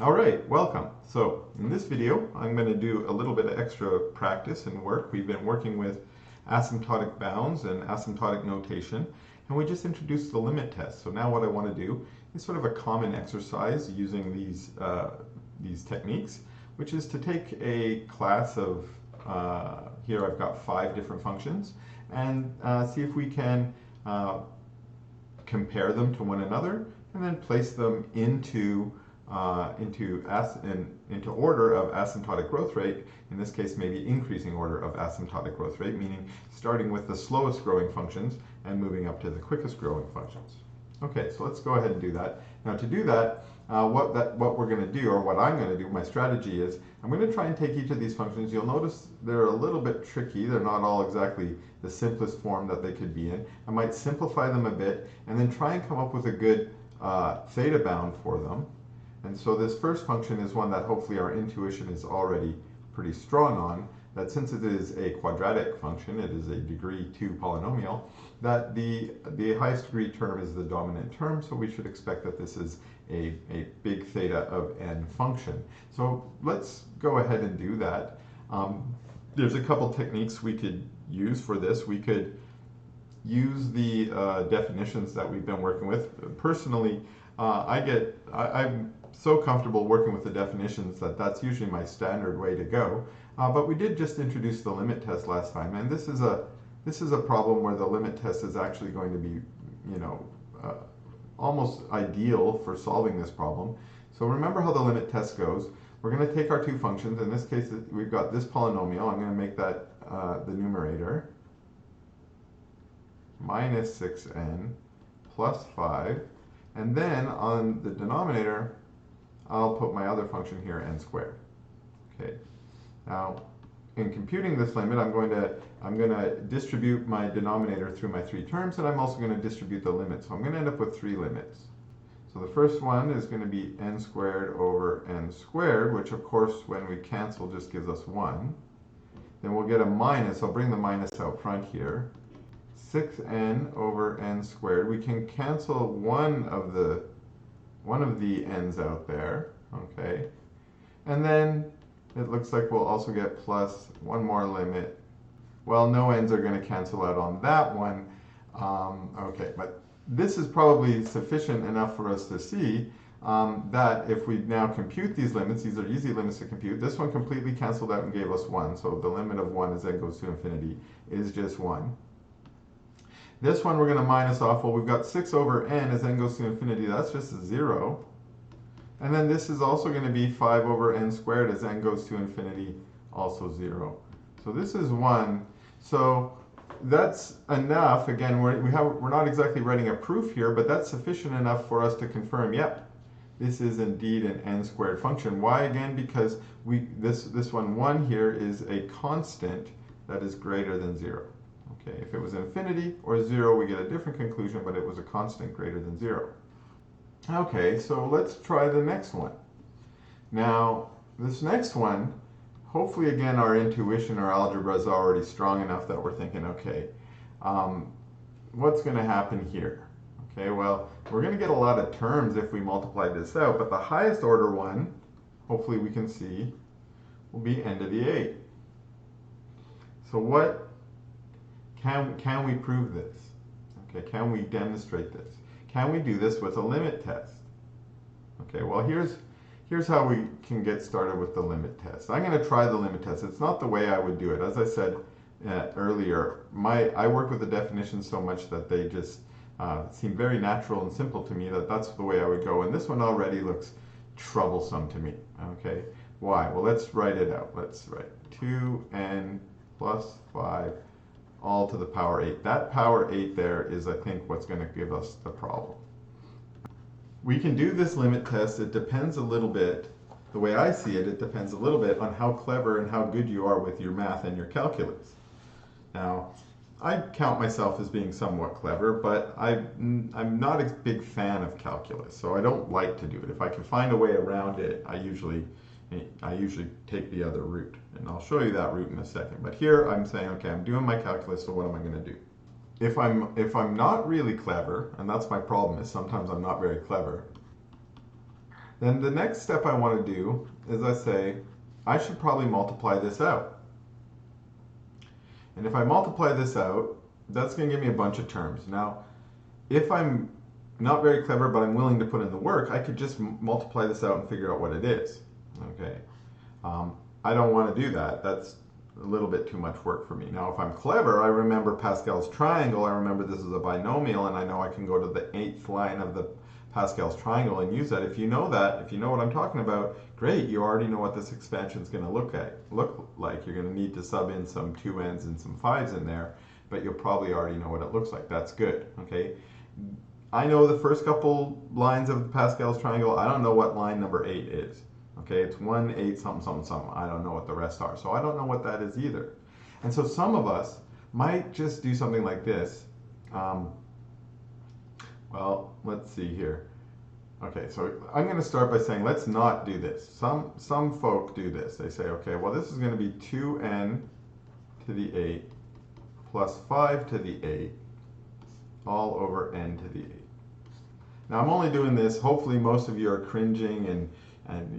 All right, welcome. So in this video, I'm going to do a little bit of extra practice and work. We've been working with asymptotic bounds and asymptotic notation, and we just introduced the limit test. So now what I want to do is sort of a common exercise using these techniques, which is to take a class of, here I've got 5 different functions, and see if we can compare them to one another, and then place them into order of asymptotic growth rate. In this case, maybe increasing order of asymptotic growth rate, meaning starting with the slowest growing functions and moving up to the quickest growing functions. Okay, so let's go ahead and do that. Now to do that, what we're going to do, or what I'm going to do, my strategy is, I'm going to try and take each of these functions. You'll notice they're a little bit tricky. They're not all exactly the simplest form that they could be in. I might simplify them a bit and then try and come up with a good theta bound for them. And so this first function is one that hopefully our intuition is already pretty strong on, that since it is a quadratic function, it is a degree 2 polynomial, that the highest degree term is the dominant term, so we should expect that this is a big theta of n function. So let's go ahead and do that. There's a couple techniques we could use for this. We could use the definitions that we've been working with. Personally, I'm so comfortable working with the definitions that that's usually my standard way to go. But we did just introduce the limit test last time, and this is a problem where the limit test is actually going to be, almost ideal for solving this problem. So remember how the limit test goes. We're going to take our two functions. In this case, we've got this polynomial. I'm going to make that the numerator, minus 6n plus 5. And then on the denominator, I'll put my other function here, n squared. Okay. Now, in computing this limit, I'm going to distribute my denominator through my 3 terms, and I'm also going to distribute the limit. So I'm going to end up with 3 limits. So the first one is going to be n squared over n squared, which of course, when we cancel, just gives us 1. Then we'll get a minus. I'll bring the minus out front here. 6n over n squared. We can cancel one of the n's out there, okay? And then it looks like we'll also get plus one more limit. Well, no n's are going to cancel out on that one. Okay, but this is probably sufficient enough for us to see that if we now compute these limits, these are easy limits to compute. This one completely canceled out and gave us 1. So the limit of 1 as n goes to infinity is just 1. This one we're going to minus off. Well, we've got 6 over n as n goes to infinity. That's just a 0. And then this is also going to be 5 over n squared as n goes to infinity, also 0. So this is 1. So that's enough. Again, we're not exactly writing a proof here, but that's sufficient enough for us to confirm, yep, this is indeed an n squared function. Why again? Because this one here is a constant that is greater than 0. Okay, if it was infinity or 0, we get a different conclusion, but it was a constant greater than 0. Okay, so let's try the next one. Now, this next one, hopefully again our intuition or algebra is already strong enough that we're thinking, okay, what's going to happen here? Okay, well, we're going to get a lot of terms if we multiply this out, but the highest order one, hopefully we can see, will be n to the 8. So what can we prove this? Okay, can we demonstrate this? Can we do this with a limit test? Okay, well here's how we can get started with the limit test. I'm going to try the limit test. It's not the way I would do it. As I said earlier, I work with the definitions so much that they just seem very natural and simple to me that that's the way I would go. And this one already looks troublesome to me. Okay, why? Well, let's write it out. Let's write 2n plus 5 all to the power 8. That power 8 there is, I think, what's going to give us the problem. We can do this limit test. It depends a little bit, the way I see it, it depends a little bit on how clever and how good you are with your math and your calculus. Now, I count myself as being somewhat clever, but I'm not a big fan of calculus, so I don't like to do it. If I can find a way around it, I usually take the other route, and I'll show you that route in a second. But here I'm saying, okay, I'm doing my calculus, so what am I going to do? If I'm not really clever, and that's my problem, is sometimes I'm not very clever, Then the next step I want to do is I say, I should probably multiply this out. And if I multiply this out, that's going to give me a bunch of terms. Now, if I'm not very clever, but I'm willing to put in the work, I could just multiply this out and figure out what it is. Okay. I don't want to do that. That's a little bit too much work for me. Now, if I'm clever, I remember Pascal's triangle. I remember this is a binomial, and I know I can go to the 8th line of the Pascal's triangle and use that. If you know what I'm talking about, great. You already know what this expansion is going to look like. You're going to need to sub in some 2n's and some 5's in there, but you'll probably already know what it looks like. That's good. Okay. I know the first couple lines of Pascal's triangle. I don't know what line number 8 is. Okay, it's 1, 8, something, something, something. I don't know what the rest are. So I don't know what that is either. And so some of us might just do something like this. Well, let's see here. Okay, so I'm going to start by saying let's not do this. Some folk do this. They say, okay, well, this is going to be 2n to the 8 plus 5 to the 8 all over n to the 8. Now, I'm only doing this. Hopefully, most of you are cringing and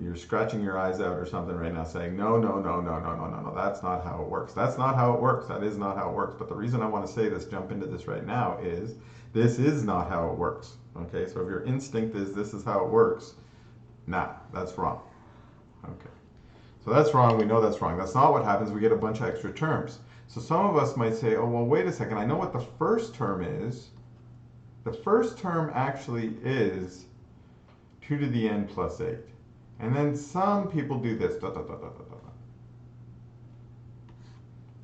you're scratching your eyes out or something right now saying, no, no, no, no, no, no, no, no, that's not how it works. That's not how it works. That is not how it works. But the reason I want to say this, jump into this right now, is this is not how it works. Okay, so if your instinct is this is how it works, nah, that's wrong. Okay, so that's wrong. We know that's wrong. That's not what happens. We get a bunch of extra terms. So some of us might say, oh, well, wait a second. I know what the first term is. The first term actually is 2 to the n plus 8. And then some people do this, da, da, da, da, da, da.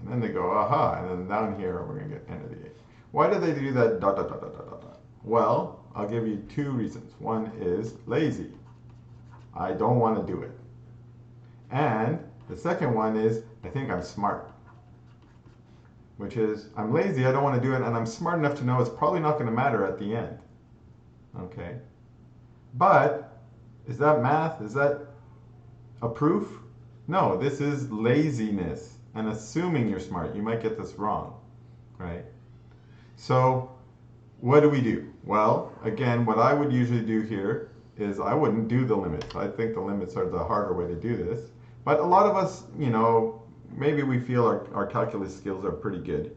And then they go, aha, and then down here we're going to get n to the 8. Why do they do that, da, da, da, da, da, da, da? Well, I'll give you two reasons. One is lazy. I don't want to do it. And the second one is, I think I'm smart. Which is, I'm lazy, I don't want to do it, and I'm smart enough to know it's probably not going to matter at the end. Okay? But, is that math? Is that a proof? No, this is laziness and assuming you're smart. You might get this wrong, right? So, what do we do? Well, again, what I would usually do here is I wouldn't do the limits. I think the limits are the harder way to do this. But a lot of us, you know, maybe we feel our calculus skills are pretty good.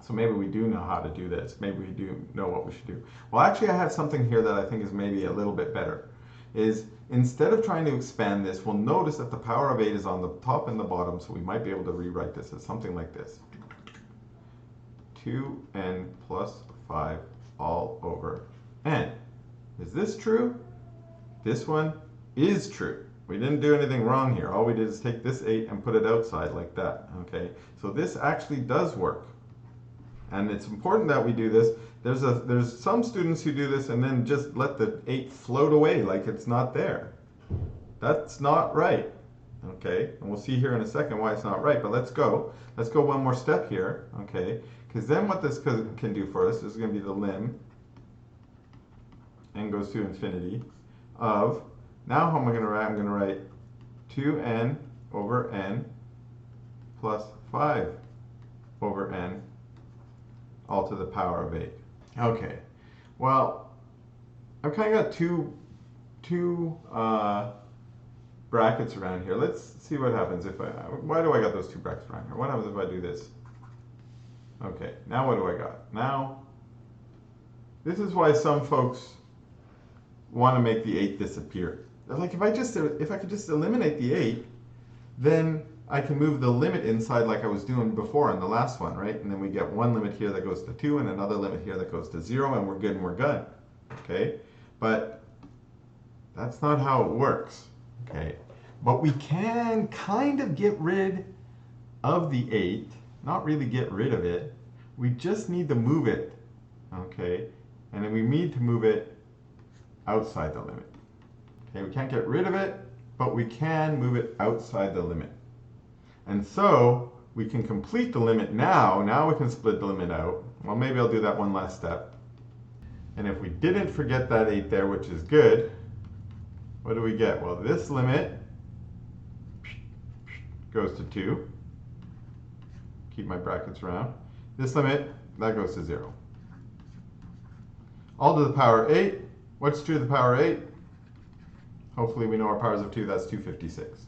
So maybe we do know how to do this. Maybe we do know what we should do. Well, actually, I have something here that I think is maybe a little bit better. Is instead of trying to expand this, we'll notice that the power of 8 is on the top and the bottom, so we might be able to rewrite this as something like this. 2n plus 5 all over n. Is this true? This one is true. We didn't do anything wrong here. All we did is take this 8 and put it outside like that. Okay, so this actually does work. And it's important that we do this. There's some students who do this and then just let the 8 float away like it's not there. That's not right. Okay, and we'll see here in a second why it's not right, but let's go. Let's go one more step here, okay? Because then what this can do for us is going to be the lim, n goes to infinity, of, now how am I going to write? I'm going to write 2n over n plus 5 over n all to the power of 8. Okay, well, I've kind of got two brackets around here. Let's see what happens if why do I got those two brackets around here? What happens if I do this? Okay, now what do I got? Now, this is why some folks want to make the 8 disappear. They're like, if I could just eliminate the 8, then I can move the limit inside like I was doing before in the last one, right? And then we get one limit here that goes to 2 and another limit here that goes to 0, and we're good and we're good, okay? But that's not how it works, okay? But we can kind of get rid of the 8, not really get rid of it. We just need to move it, okay? And then we need to move it outside the limit. Okay, we can't get rid of it, but we can move it outside the limit. And so we can complete the limit now. Now we can split the limit out. Well, maybe I'll do that one last step. And if we didn't forget that 8 there, which is good, what do we get? Well, this limit goes to 2. Keep my brackets around. This limit, that goes to 0. All to the power 8. What's 2 to the power 8? Hopefully we know our powers of 2, that's 256.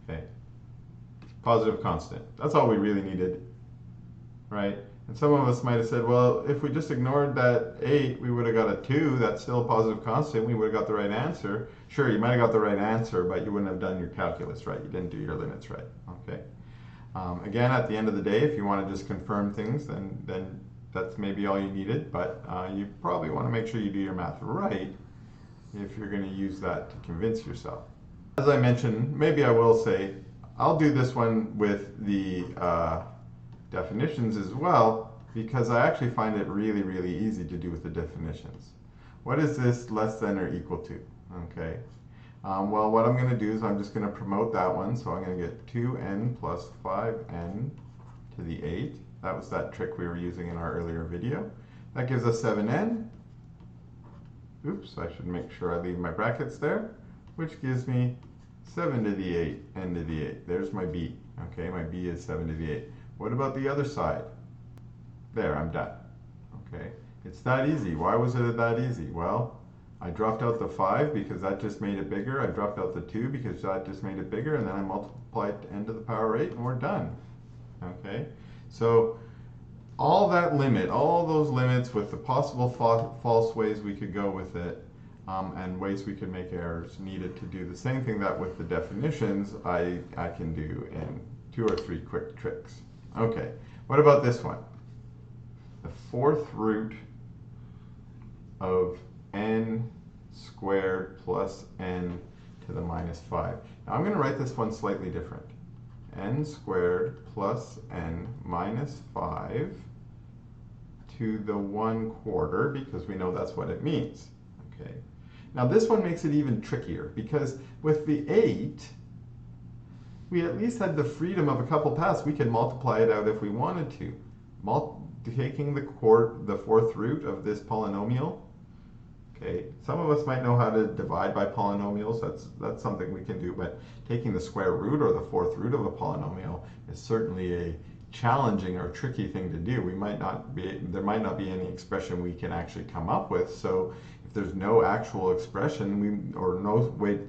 Okay. Positive constant. That's all we really needed, right? And some of us might have said, well, if we just ignored that 8, we would have got a 2. That's still a positive constant. We would have got the right answer. Sure, you might have got the right answer, but you wouldn't have done your calculus right. You didn't do your limits right. Okay. Again, at the end of the day, if you want to just confirm things, then that's maybe all you needed. But you probably want to make sure you do your math right if you're going to use that to convince yourself. As I mentioned, maybe I will say, I'll do this one with the definitions as well, because I actually find it really, really easy to do with the definitions. What is this less than or equal to? Okay. Well, what I'm going to do is I'm just going to promote that one. So I'm going to get 2n plus 5n to the 8. That was that trick we were using in our earlier video. That gives us 7n. Oops, I should make sure I leave my brackets there, which gives me 7 to the 8, n to the 8. There's my b. Okay, my b is 7 to the 8. What about the other side? There, I'm done. Okay, it's that easy. Why was it that easy? Well, I dropped out the 5 because that just made it bigger. I dropped out the 2 because that just made it bigger, and then I multiplied n to the power 8, and we're done. Okay, so all that limit, all those limits with the possible false ways we could go with it, and ways we could make errors, needed to do the same thing that with the definitions I can do in 2 or 3 quick tricks. Okay, what about this one? The 4th root of n squared plus n to the minus 5. Now I'm going to write this one slightly different. N squared plus n minus 5 to the 1/4, because we know that's what it means. Okay. Now this one makes it even trickier, because with the 8, we at least had the freedom of a couple paths. We could multiply it out if we wanted to. Taking the 4th root of this polynomial. Okay, some of us might know how to divide by polynomials. That's something we can do, but taking the square root or the 4th root of a polynomial is certainly a challenging or tricky thing to do. There might not be any expression we can actually come up with. So if there's no actual expression or no way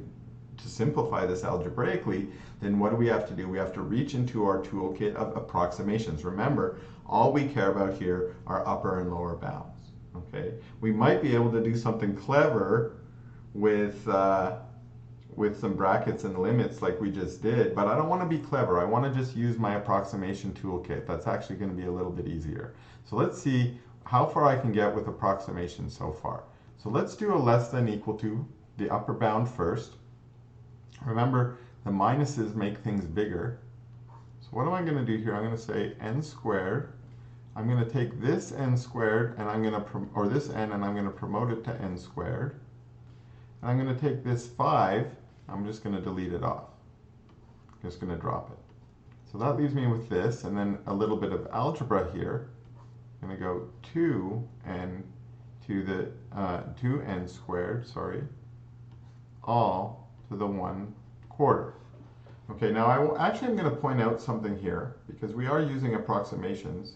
to simplify this algebraically, then what do we have to do? We have to reach into our toolkit of approximations. Remember, all we care about here are upper and lower bounds. Okay, we might be able to do something clever with some brackets and limits like we just did, but I don't want to be clever. I want to just use my approximation toolkit. That's actually going to be a little bit easier. So let's see how far I can get with approximations so far. So let's do a less than equal to the upper bound first. Remember, the minuses make things bigger. So what am I going to do here? I'm going to say n squared. I'm going to take this n squared and I'm going to, or this n, and I'm going to promote it to n squared. And I'm going to take this 5, I'm just going to delete it off. I'm just going to drop it. So that leaves me with this, and then a little bit of algebra here. I'm going to go 2n to the 2n squared, sorry, all to the 1/4. Okay, now I'm going to point out something here, because we are using approximations.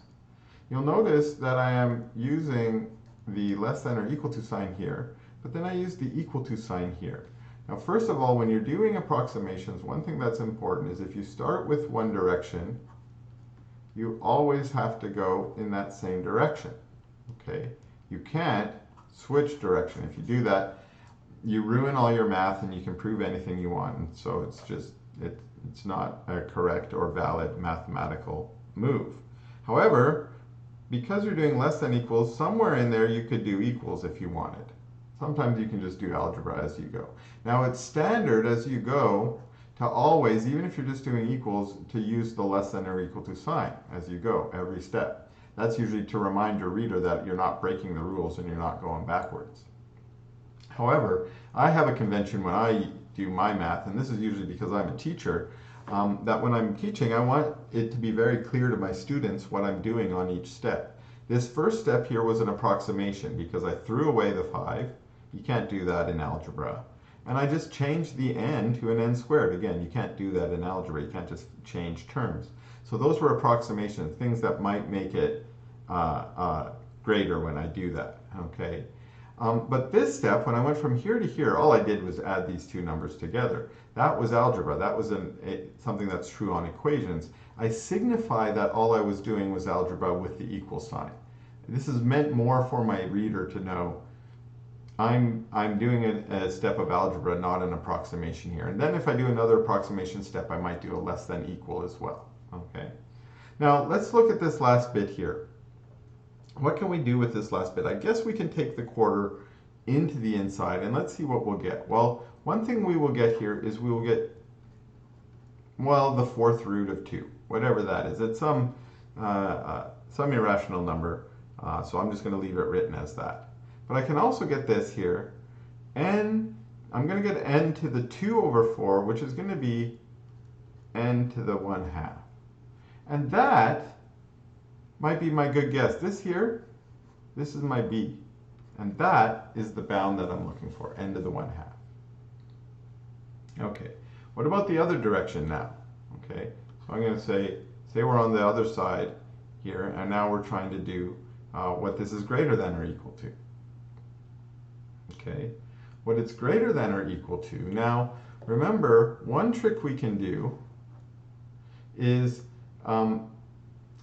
You'll notice that I am using the less than or equal to sign here, but then I use the equal to sign here. Now, first of all, when you're doing approximations, one thing that's important is if you start with one direction, you always have to go in that same direction. Okay? You can't switch direction. If you do that, you ruin all your math and you can prove anything you want. And so it's just, it's not a correct or valid mathematical move. However, because you're doing less than equals, somewhere in there you could do equals if you wanted. Sometimes you can just do algebra as you go. Now it's standard as you go to always, even if you're just doing equals, to use the less than or equal to sign as you go, every step. That's usually to remind your reader that you're not breaking the rules and you're not going backwards. However, I have a convention when I do my math, and this is usually because I'm a teacher, that when I'm teaching, I want it to be very clear to my students what I'm doing on each step. This first step here was an approximation because I threw away the 5. You can't do that in algebra. And I just changed the n to an n squared. Again, you can't do that in algebra. You can't just change terms. So those were approximations, things that might make it greater when I do that. Okay. But this step, when I went from here to here, all I did was add these two numbers together. That was algebra. That was something that's true on equations. I signify that all I was doing was algebra with the equal sign. This is meant more for my reader to know I'm doing a step of algebra, not an approximation here. And then if I do another approximation step, I might do a less than equal as well. Okay. Now let's look at this last bit here. What can we do with this last bit? I guess we can take the quarter into the inside and let's see what we'll get. Well, one thing we will get here is we will get, well, the fourth root of 2, whatever that is. It's some irrational number, so I'm just going to leave it written as that. But I can also get this here, n, I'm going to get n to the 2 over 4, which is going to be n to the 1/2. And that might be my good guess. This here, this is my b. And that is the bound that I'm looking for, n to the 1/2. Okay, what about the other direction now? Okay, so I'm going to say we're on the other side here, and now we're trying to do what this is greater than or equal to. Okay, what it's greater than or equal to. Now, remember, one trick we can do is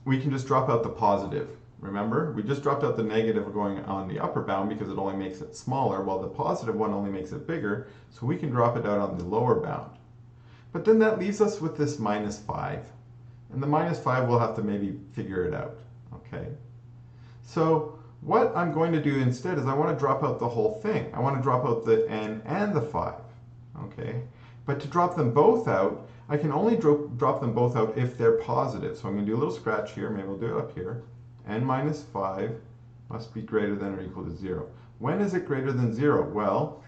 we can just drop out the positive. Remember, we just dropped out the negative going on the upper bound because it only makes it smaller, while the positive one only makes it bigger, so we can drop it out on the lower bound. But then that leaves us with this -5, and the -5 we'll have to maybe figure it out, okay? So what I'm going to do instead is I want to drop out the whole thing. I want to drop out the n and the 5, okay? But to drop them both out, I can only drop them both out if they're positive. So I'm going to do a little scratch here. Maybe we'll do it up here. N minus 5 must be greater than or equal to 0. When is it greater than 0? Well,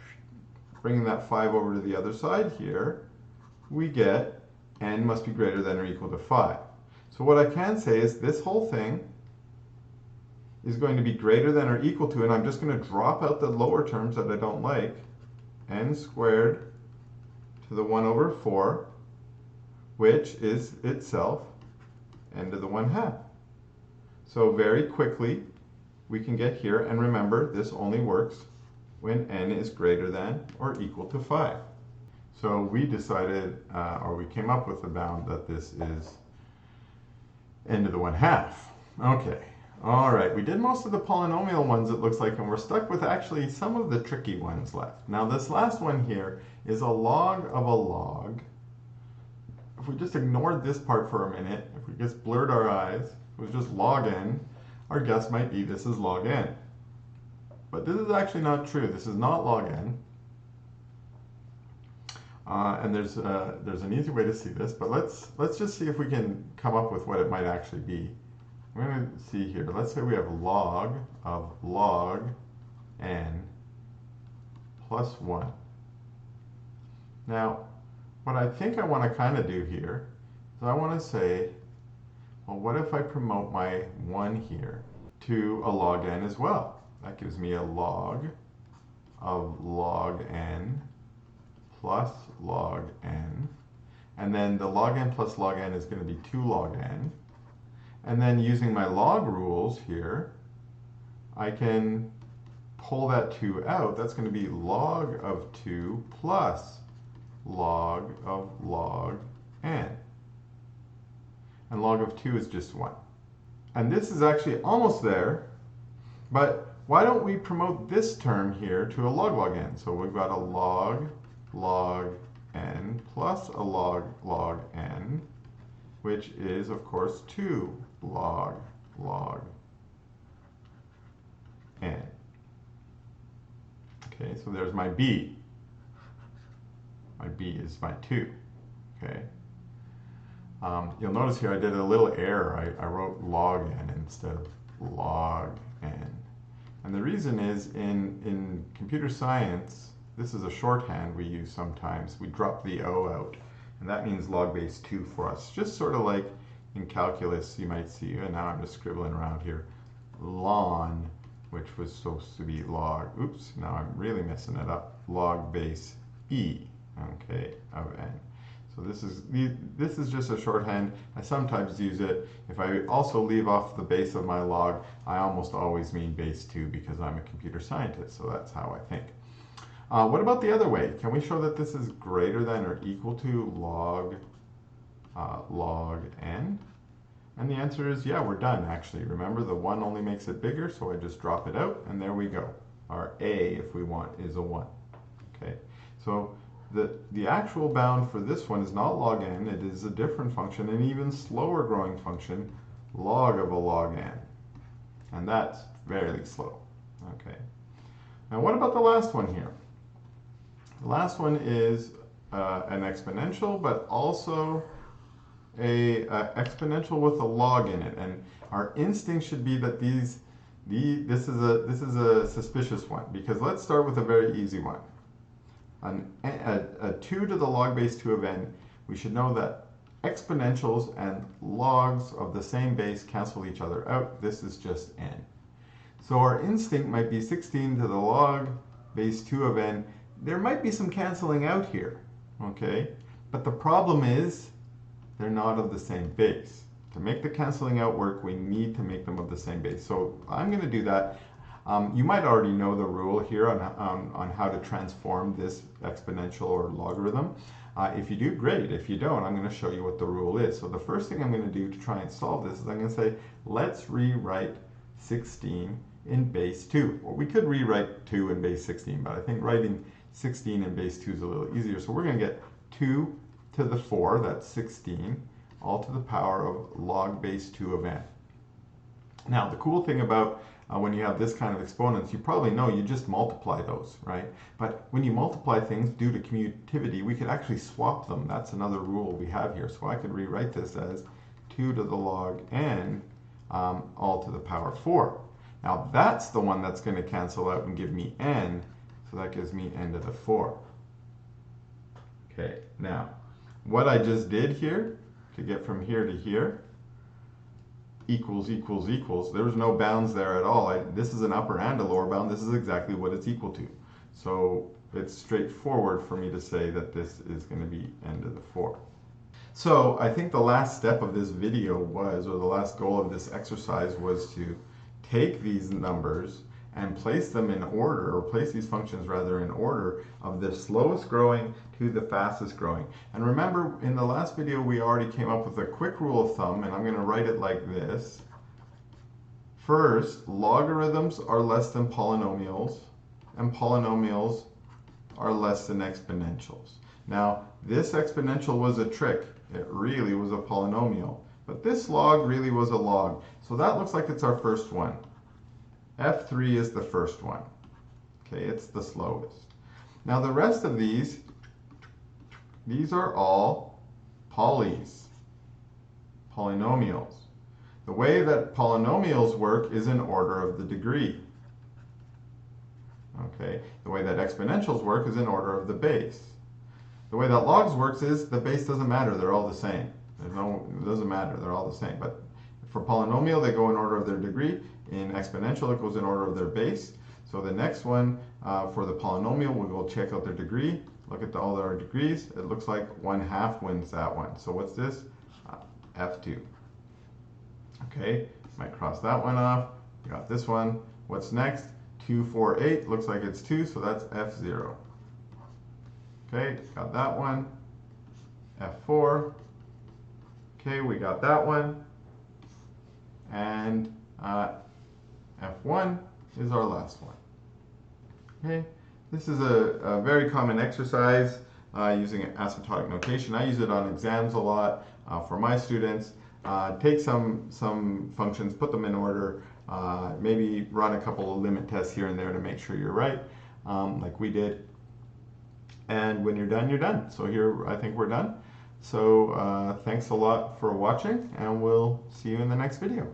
bringing that 5 over to the other side here, we get n must be greater than or equal to 5. So what I can say is this whole thing is going to be greater than or equal to, and I'm just going to drop out the lower terms that I don't like, n squared to the 1 over 4, which is itself n to the 1/2. So very quickly we can get here, and remember, this only works when n is greater than or equal to 5. So we decided, or we came up with the bound that this is n to the 1/2. Okay, all right, we did most of the polynomial ones, it looks like, and we're stuck with actually some of the tricky ones left. Now this last one here is a log of a log. If we just ignored this part for a minute, if we just blurred our eyes, if it was just log n, our guess might be this is log n. But this is actually not true. This is not log n. And there's an easy way to see this, but let's just see if we can come up with what it might actually be. We're going to see here. Let's say we have log of log n plus 1. Now, what I think I want to kind of do here is I want to say, well, what if I promote my 1 here to a log n as well? That gives me a log of log n plus log n. And then the log n plus log n is going to be 2 log n. And then using my log rules here, I can pull that 2 out. That's going to be log of 2 plus log of log n. And log of 2 is just 1. And this is actually almost there, but why don't we promote this term here to a log n? So we've got a log n plus a log n, which is, of course, 2 log n. Okay, so there's my b. My b is my 2. Okay. You'll notice here I did a little error. I wrote log n instead of log n. And the reason is in computer science, this is a shorthand we use sometimes. We drop the O out, and that means log base 2 for us. Just sort of like in calculus you might see, and now I'm just scribbling around here, ln, which was supposed to be log, oops, now I'm really messing it up, log base e, okay, of n. So this is just a shorthand. I sometimes use it. If I also leave off the base of my log, I almost always mean base 2 because I'm a computer scientist, so that's how I think. What about the other way? Can we show that this is greater than or equal to log n? And the answer is, yeah, we're done actually. Remember, the 1 only makes it bigger, so I just drop it out, and there we go. Our a, if we want, is a 1. Okay, so the actual bound for this one is not log n, it is a different function, an even slower growing function, log of a log n. And that's very slow. Okay. Now what about the last one here? The last one is an exponential, but also a exponential with a log in it. And our instinct should be that this is a suspicious one, because let's start with a very easy one. A 2 to the log base 2 of n, we should know that exponentials and logs of the same base cancel each other out. This is just n. So our instinct might be 16 to the log base 2 of n. There might be some canceling out here, okay? But the problem is they're not of the same base. To make the canceling out work, we need to make them of the same base. So I'm going to do that. You might already know the rule here on how to transform this exponential or logarithm. If you do, great. If you don't, I'm going to show you what the rule is. So the first thing I'm going to do to try and solve this is I'm going to say, let's rewrite 16 in base 2. Well, we could rewrite 2 in base 16, but I think writing 16 in base 2 is a little easier. So we're going to get 2 to the 4, that's 16, all to the power of log base 2 of n. Now, the cool thing about when you have this kind of exponents, you probably know you just multiply those, right? But when you multiply things due to commutativity, we could actually swap them. That's another rule we have here. So I could rewrite this as 2 to the log n all to the power 4. Now that's the one that's going to cancel out and give me n, so that gives me n to the 4. Okay, now what I just did here to get from here to here equals equals equals. There was no bounds there at all. This is an upper and a lower bound. This is exactly what it's equal to. So it's straightforward for me to say that this is going to be n to the 4. So I think the last step of this video was, or the last goal of this exercise was to take these numbers and place them in order, or place these functions rather in order of the slowest growing to the fastest growing. And remember, in the last video we already came up with a quick rule of thumb, and I'm going to write it like this. First, logarithms are less than polynomials, and polynomials are less than exponentials. Now, this exponential was a trick. It really was a polynomial. But this log really was a log. So that looks like it's our first one. F3 is the first one. Okay, it's the slowest. Now the rest of these are all polynomials. The way that polynomials work is in order of the degree. Okay, the way that exponentials work is in order of the base. The way that logs works is the base doesn't matter, they're all the same. It doesn't matter, they're all the same. But for polynomial, they go in order of their degree. In exponential, it goes in order of their base. So the next one for the polynomial, we'll go check out their degree. Look at all their degrees. It looks like 1/2 wins that one. So what's this? F2. Okay, might cross that one off. We got this one. What's next? 2, 4, 8. Looks like it's 2, so that's F0. Okay, got that one. F4. Okay, we got that one. And F1 is our last one. Okay, this is a very common exercise using asymptotic notation. I use it on exams a lot for my students. Take some functions, put them in order, maybe run a couple of limit tests here and there to make sure you're right, like we did. And when you're done, you're done. So here, I think we're done. So thanks a lot for watching, and we'll see you in the next video.